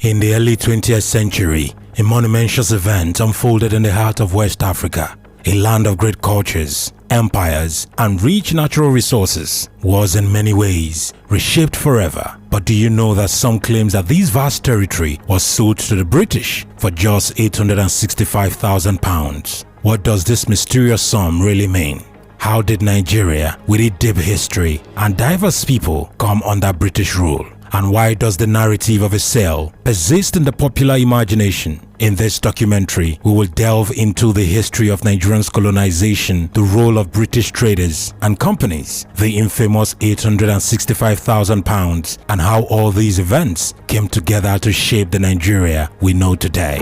In the early 20th century, a monumentous event unfolded in the heart of West Africa. A land of great cultures, empires, and rich natural resources was in many ways reshaped forever. But do you know that some claims that this vast territory was sold to the British for just £865,000? What does this mysterious sum really mean? How did Nigeria, with its deep history and diverse people, come under British rule? And why does the narrative of a sale persist in the popular imagination? In this documentary, we will delve into the history of Nigerian's colonization, the role of British traders and companies, the infamous £865,000, and how all these events came together to shape the Nigeria we know today.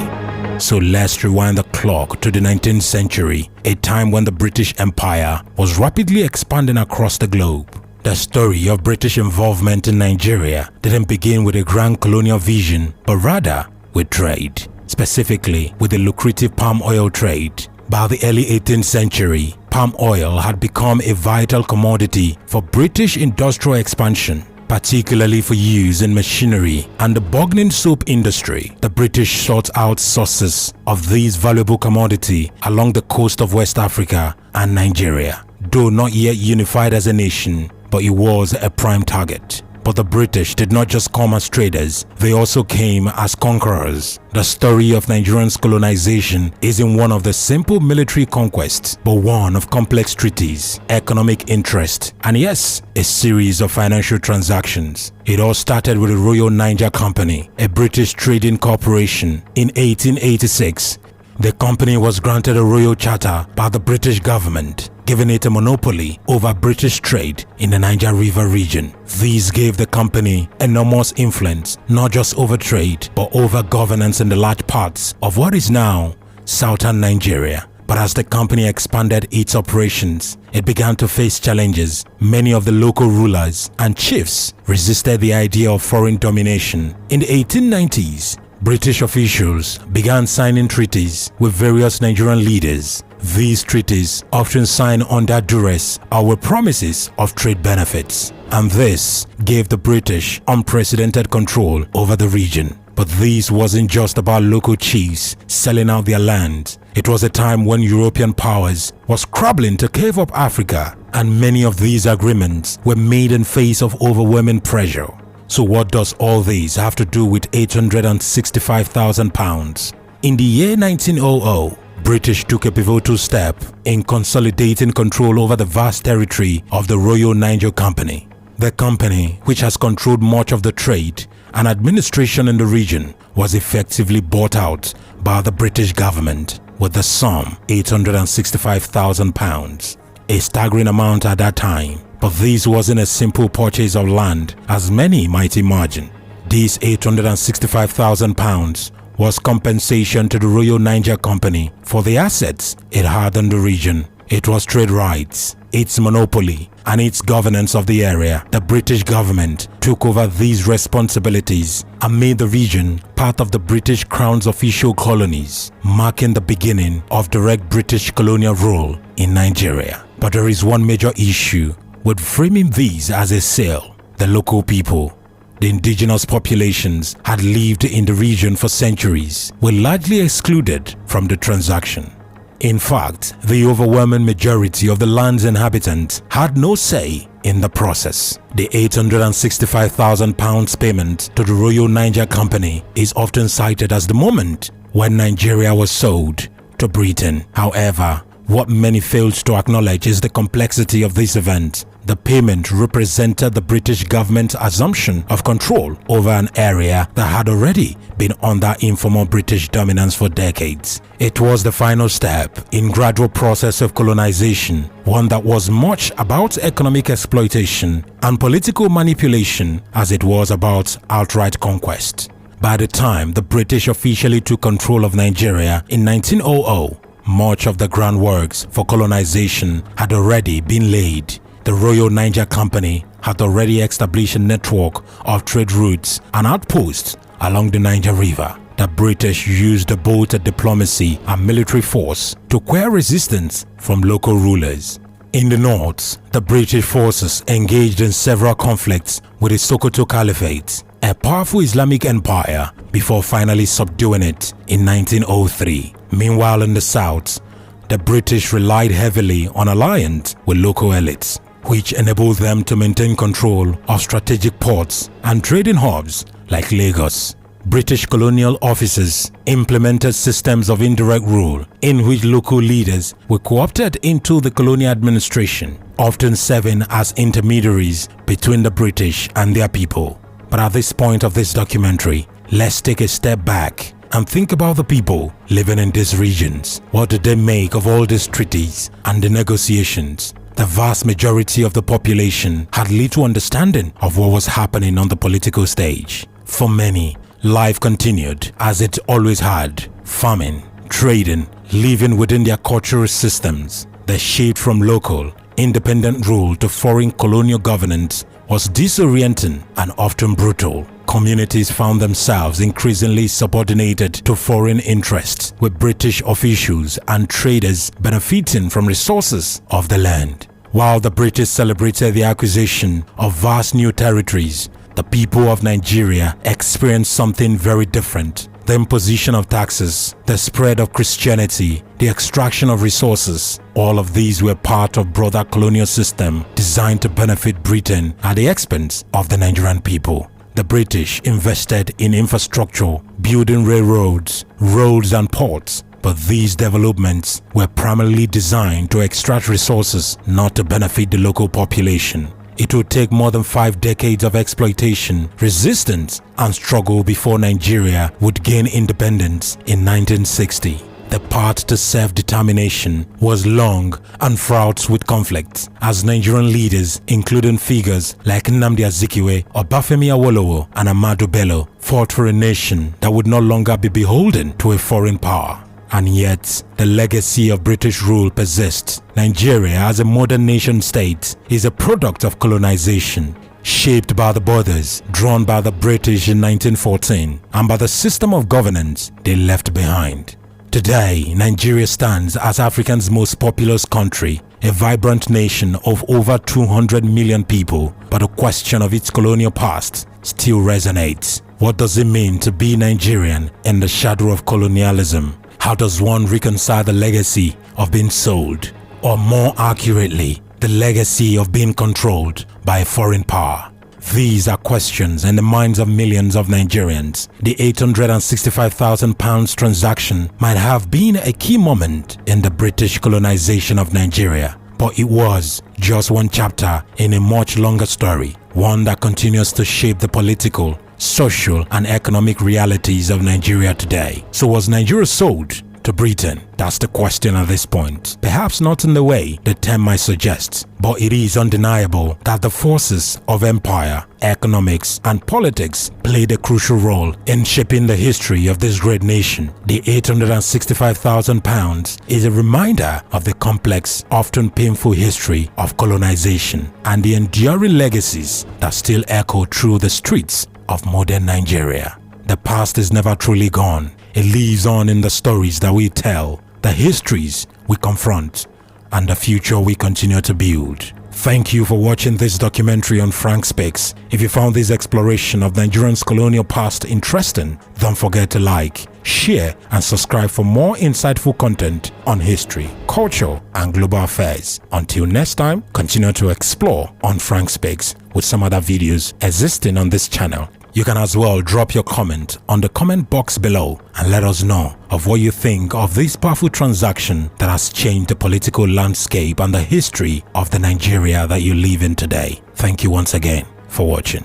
So let's rewind the clock to the 19th century, a time when the British Empire was rapidly expanding across the globe. The story of British involvement in Nigeria didn't begin with a grand colonial vision, but rather with trade, specifically with the lucrative palm oil trade. By the early 18th century, palm oil had become a vital commodity for British industrial expansion, particularly for use in machinery and the burgeoning soap industry. The British sought out sources of this valuable commodity along the coast of West Africa and Nigeria. Though not yet unified as a nation, but it was a prime target. But the British did not just come as traders, they also came as conquerors. The story of Nigerian's colonization isn't one of the simple military conquests, but one of complex treaties, economic interest, and yes, a series of financial transactions. It all started with the Royal Niger Company, a British trading corporation. In 1886, the company was granted a royal charter by the British government, giving it a monopoly over British trade in the Niger River region. These gave the company enormous influence, not just over trade, but over governance in the large parts of what is now southern Nigeria. But as the company expanded its operations, it began to face challenges. Many of the local rulers and chiefs resisted the idea of foreign domination. In the 1890s, British officials began signing treaties with various Nigerian leaders. These treaties, often signed under duress, or with promises of trade benefits, and this gave the British unprecedented control over the region. But this wasn't just about local chiefs selling out their land. It was a time when European powers were scrabbling to carve up Africa, and many of these agreements were made in face of overwhelming pressure. So what does all this have to do with £865,000? In the year 1900, British took a pivotal step in consolidating control over the vast territory of the Royal Niger Company. The company, which has controlled much of the trade and administration in the region, was effectively bought out by the British government with the sum £865,000, a staggering amount at that time. But this wasn't a simple purchase of land, as many might imagine. This £865,000 was compensation to the Royal Niger Company for the assets it had in the region. It was trade rights, its monopoly, and its governance of the area. The British government took over these responsibilities and made the region part of the British Crown's official colonies, marking the beginning of direct British colonial rule in Nigeria. But there is one major issue with framing these as a sale. The local people, the indigenous populations, had lived in the region for centuries, were largely excluded from the transaction. In fact, the overwhelming majority of the land's inhabitants had no say in the process. The £865,000 payment to the Royal Niger Company is often cited as the moment when Nigeria was sold to Britain. However, what many failed to acknowledge is the complexity of this event. The payment represented the British government's assumption of control over an area that had already been under informal British dominance for decades. It was the final step in a gradual process of colonization, one that was much about economic exploitation and political manipulation as it was about outright conquest. By the time the British officially took control of Nigeria in 1900, much of the groundworks for colonization had already been laid. The Royal Niger Company had already established a network of trade routes and outposts along the Niger River. The British used the both diplomacy and military force to quell resistance from local rulers. In the north, the British forces engaged in several conflicts with the Sokoto Caliphate. a powerful Islamic empire before finally subduing it in 1903. Meanwhile, in the south, the British relied heavily on alliance with local elites, which enabled them to maintain control of strategic ports and trading hubs like Lagos. British colonial officers implemented systems of indirect rule in which local leaders were co-opted into the colonial administration, often serving as intermediaries between the British and their people. But at this point of this documentary, let's take a step back and think about the people living in these regions. What did they make of all these treaties and the negotiations? The vast majority of the population had little understanding of what was happening on the political stage. For many, life continued as it always had, farming, trading, living within their cultural systems. The shift from local, independent rule to foreign colonial governance was disorienting and often brutal. Communities found themselves increasingly subordinated to foreign interests, with British officials and traders benefiting from resources of the land. While the British celebrated the acquisition of vast new territories, the people of Nigeria experienced something very different. The imposition of taxes, the spread of Christianity, the extraction of resources, all of these were part of a broader colonial system designed to benefit Britain at the expense of the Nigerian people. The British invested in infrastructure, building railroads, roads and ports, but these developments were primarily designed to extract resources, not to benefit the local population. It would take more than 5 decades of exploitation, resistance, and struggle before Nigeria would gain independence in 1960. The path to self-determination was long and fraught with conflict, as Nigerian leaders, including figures like Nnamdi Azikiwe, Obafemi Awolowo, and Ahmadu Bello, fought for a nation that would no longer be beholden to a foreign power. And yet, the legacy of British rule persists. Nigeria, as a modern nation-state, is a product of colonization, shaped by the borders drawn by the British in 1914 and by the system of governance they left behind. Today, Nigeria stands as Africa's most populous country, a vibrant nation of over 200 million people, but the question of its colonial past still resonates. What does it mean to be Nigerian in the shadow of colonialism? How does one reconcile the legacy of being sold, or more accurately, the legacy of being controlled by a foreign power? These are questions in the minds of millions of Nigerians. The £865,000 transaction might have been a key moment in the British colonization of Nigeria, but it was just one chapter in a much longer story, one that continues to shape the political, social, and economic realities of Nigeria today. So was Nigeria sold to Britain? That's the question at this point. Perhaps not in the way the term might suggest, but it is undeniable that the forces of empire, economics, and politics played a crucial role in shaping the history of this great nation. The £865,000 is a reminder of the complex, often painful history of colonization and the enduring legacies that still echo through the streets of modern Nigeria. The past is never truly gone. It lives on in the stories that we tell, the histories we confront, and the future we continue to build. Thank you for watching this documentary on Frank Speaks. If you found this exploration of Nigeria's colonial past interesting, don't forget to like, share, and subscribe for more insightful content on history, culture, and global affairs. Until next time, continue to explore on Frank Speaks with some other videos existing on this channel. You can as well drop your comment on the comment box below and let us know of what you think of this powerful transaction that has changed the political landscape and the history of the Nigeria that you live in today. Thank you once again for watching.